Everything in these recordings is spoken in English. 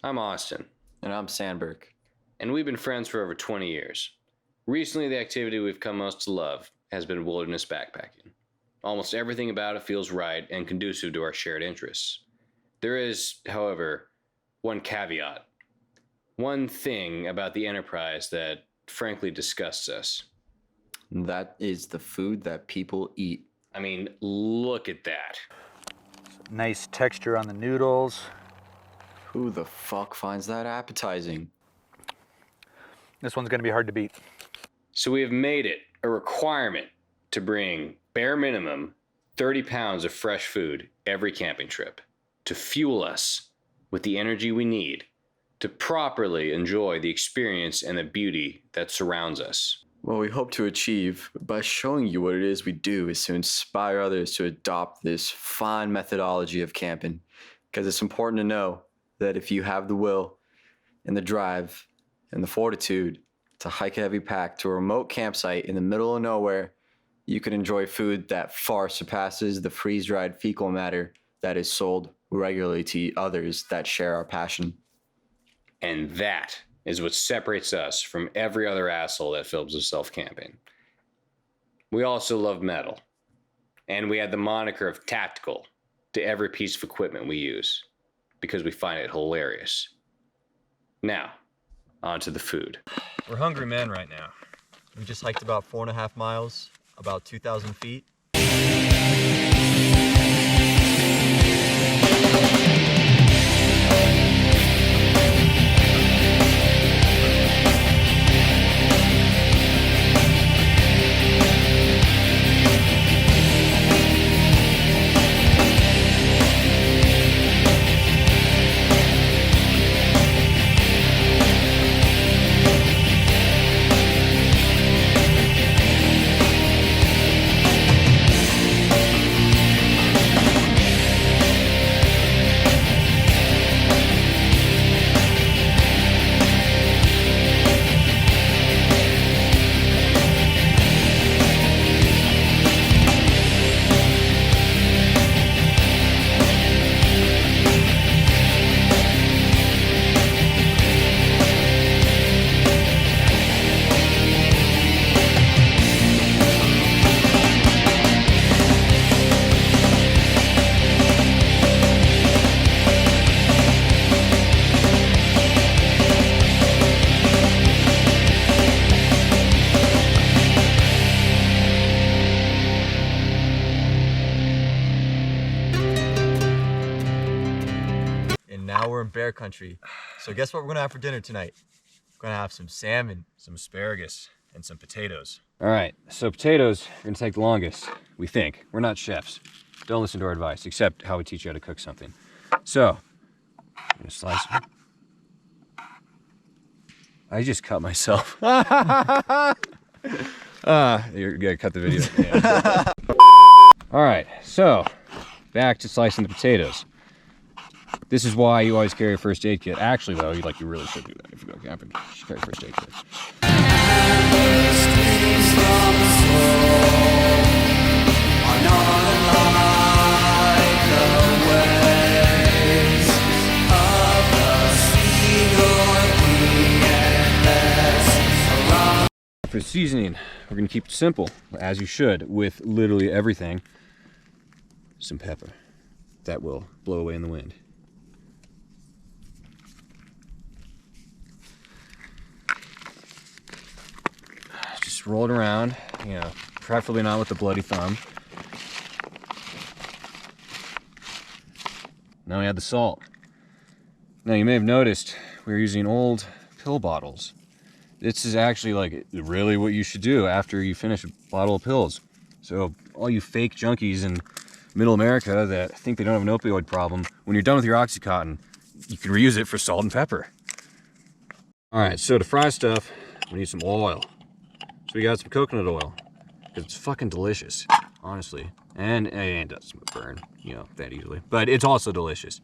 I'm Austin. And I'm Sandberg. And we've been friends for over 20 years. Recently, the activity we've come most to love has been wilderness backpacking. Almost everything about it feels right and conducive to our shared interests. There is, however, one caveat. One thing about the enterprise that frankly disgusts us. That is the food that people eat. I mean, look at that. Nice texture on the noodles. Who the fuck finds that appetizing? This one's gonna be hard to beat. So we have made it a requirement to bring bare minimum 30 pounds of fresh food every camping trip to fuel us with the energy we need to properly enjoy the experience and the beauty that surrounds us. What we hope to achieve by showing you what it is we do is to inspire others to adopt this fine methodology of camping. Because it's important to know that if you have the will and the drive and the fortitude to hike a heavy pack to a remote campsite in the middle of nowhere, you can enjoy food that far surpasses the freeze-dried fecal matter that is sold regularly to others that share our passion. And that is what separates us from every other asshole that films himself camping. We also love metal, and we add the moniker of tactical to every piece of equipment we use because we find it hilarious. Now, on to the food. We're hungry men right now. We just hiked about 4.5 miles, about 2,000 feet. Now we're in bear country. So guess what we're gonna have for dinner tonight? We're gonna have some salmon, some asparagus, and some potatoes. All right, so potatoes are gonna take the longest, we think. We're not chefs. Don't listen to our advice, except how we teach you how to cook something. So, I'm gonna slice them. I just cut myself. You're gonna cut the video. Yeah. All right, so back to slicing the potatoes. This is why you always carry a first aid kit. Actually, though, you really should do that if you go camping. You should carry a first aid kit. For seasoning, we're gonna keep it simple, as you should, with literally everything. Some pepper. That will blow away in the wind. Just roll it around, preferably not with the bloody thumb. Now we add the salt. Now you may have noticed we're using old pill bottles. This is actually really what you should do after you finish a bottle of pills. So all you fake junkies in middle America that think they don't have an opioid problem, when you're done with your Oxycontin, you can reuse it for salt and pepper. All right, so to fry stuff, we need some oil. So we got some coconut oil, because it's fucking delicious, honestly. And it doesn't burn, that easily. But it's also delicious.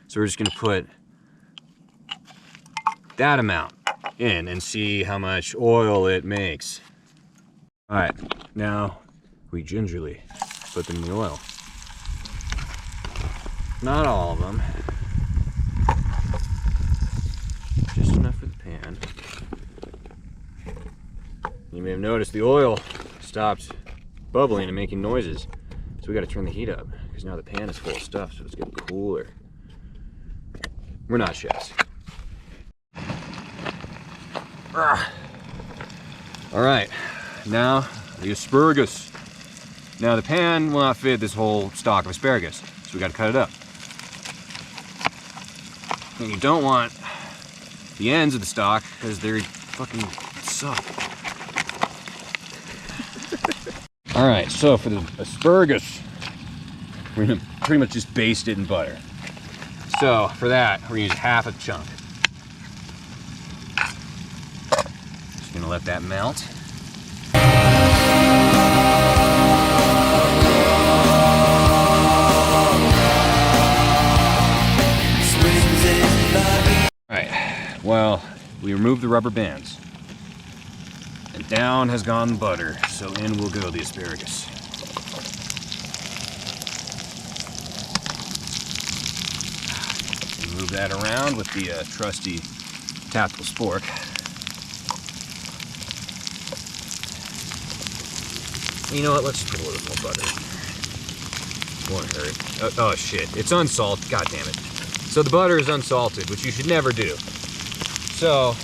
So we're just gonna put that amount in and see how much oil it makes. All right, now we gingerly put them in the oil. Not all of them. You may have noticed the oil stopped bubbling and making noises. So we gotta turn the heat up, because now the pan is full of stuff, so it's getting cooler. We're not chefs. All right, now the asparagus. Now the pan will not fit this whole stalk of asparagus, so we gotta cut it up. And you don't want the ends of the stalk, because they fucking suck. All right, so for the asparagus, we're gonna pretty much just baste it in butter. So for that, we're gonna use half a chunk. Just gonna let that melt. All right, well, we removed the rubber bands. And down has gone the butter, so in will go the asparagus. Move that around with the trusty tactical spork. You know what, let's just put a little more butter. Won't hurt. Oh shit, it's unsalted, god damn it. So the butter is unsalted, which you should never do. So,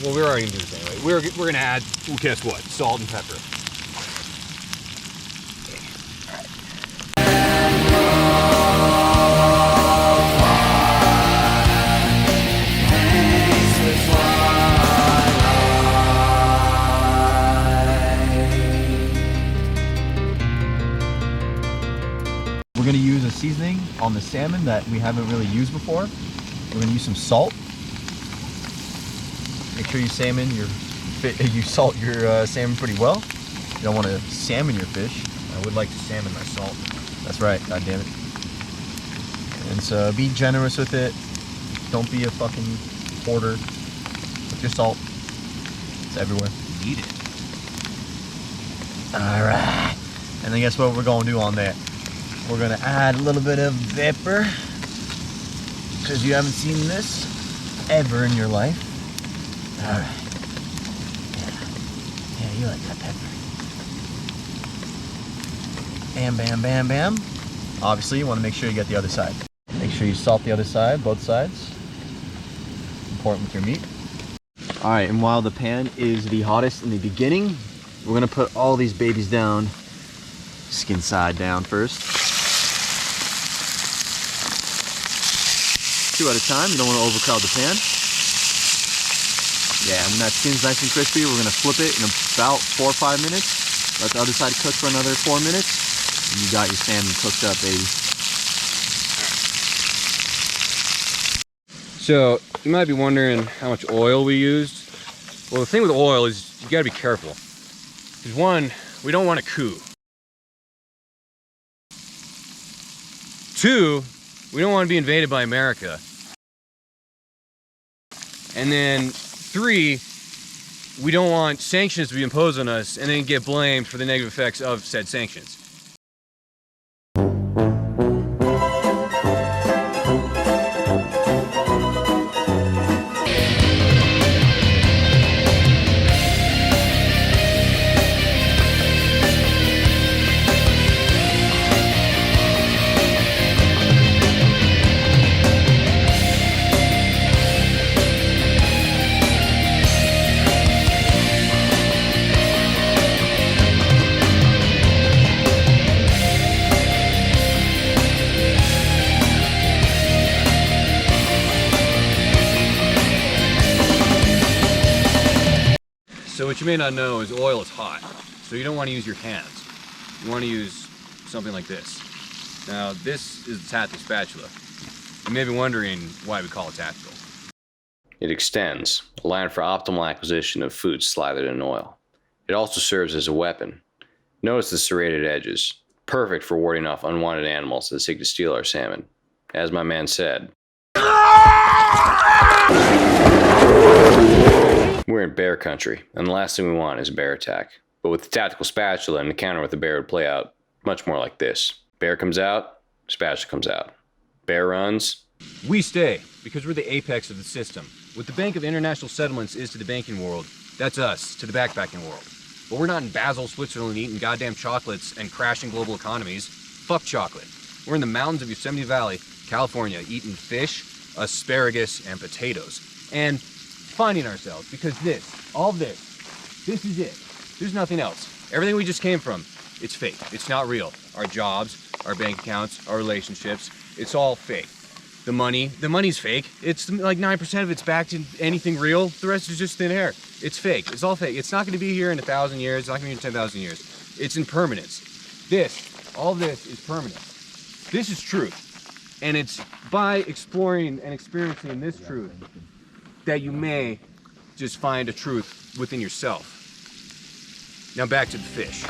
well, we're already gonna do this anyway. We're gonna add, well, guess what? Salt and pepper. We're gonna use a seasoning on the salmon that we haven't really used before. We're gonna use some salt. Make sure you salt your salmon pretty well. You don't want to salmon your fish. I would like to salmon my salt. That's right, god damn it. And so be generous with it. Don't be a fucking hoarder with your salt. It's everywhere. Eat it. Alright. And then guess what we're gonna do on that? We're gonna add a little bit of pepper. Because you haven't seen this ever in your life. Alright. Yeah, you like that pepper. Bam, bam, bam, bam. Obviously, you want to make sure you get the other side. Make sure you salt the other side, both sides. Important with your meat. Alright, and while the pan is the hottest in the beginning, we're gonna put all these babies down. Skin side down first. 2 at a time, you don't want to overcrowd the pan. Yeah, and when that skin's nice and crispy, we're gonna flip it in about 4 or 5 minutes. Let the other side cook for another 4 minutes. And you got your salmon cooked up, baby. So, you might be wondering how much oil we used. Well, the thing with oil is you gotta be careful. Because one, we don't want a coup. 2, we don't want to be invaded by America. And then 3, we don't want sanctions to be imposed on us and then get blamed for the negative effects of said sanctions. So what you may not know is oil is hot, so you don't want to use your hands. You want to use something like this. Now this is the tactical spatula. You may be wondering why we call it tactical. It extends, a line for optimal acquisition of food slathered in oil. It also serves as a weapon. Notice the serrated edges, perfect for warding off unwanted animals that seek to steal our salmon. As my man said, we're in bear country, and the last thing we want is a bear attack. But with the tactical spatula, an encounter with the bear would play out much more like this. Bear comes out, spatula comes out. Bear runs. We stay, because we're the apex of the system. What the Bank of International Settlements is to the banking world, that's us to the backpacking world. But we're not in Basel, Switzerland eating goddamn chocolates and crashing global economies. Fuck chocolate. We're in the mountains of Yosemite Valley, California, eating fish, asparagus, and potatoes. And finding ourselves, because all this is it. There's nothing else. Everything we just came from, it's fake. It's not real. Our jobs, our bank accounts, our relationships, it's all fake. The money's fake. It's like 9% of it's backed in anything real. The rest is just thin air. It's fake. It's all fake. It's not going to be here in 1,000 years. It's not going to be in 10,000 years. It's impermanence. All this is permanent. This is truth. And it's by exploring and experiencing this truth that you may just find a truth within yourself. Now back to the fish.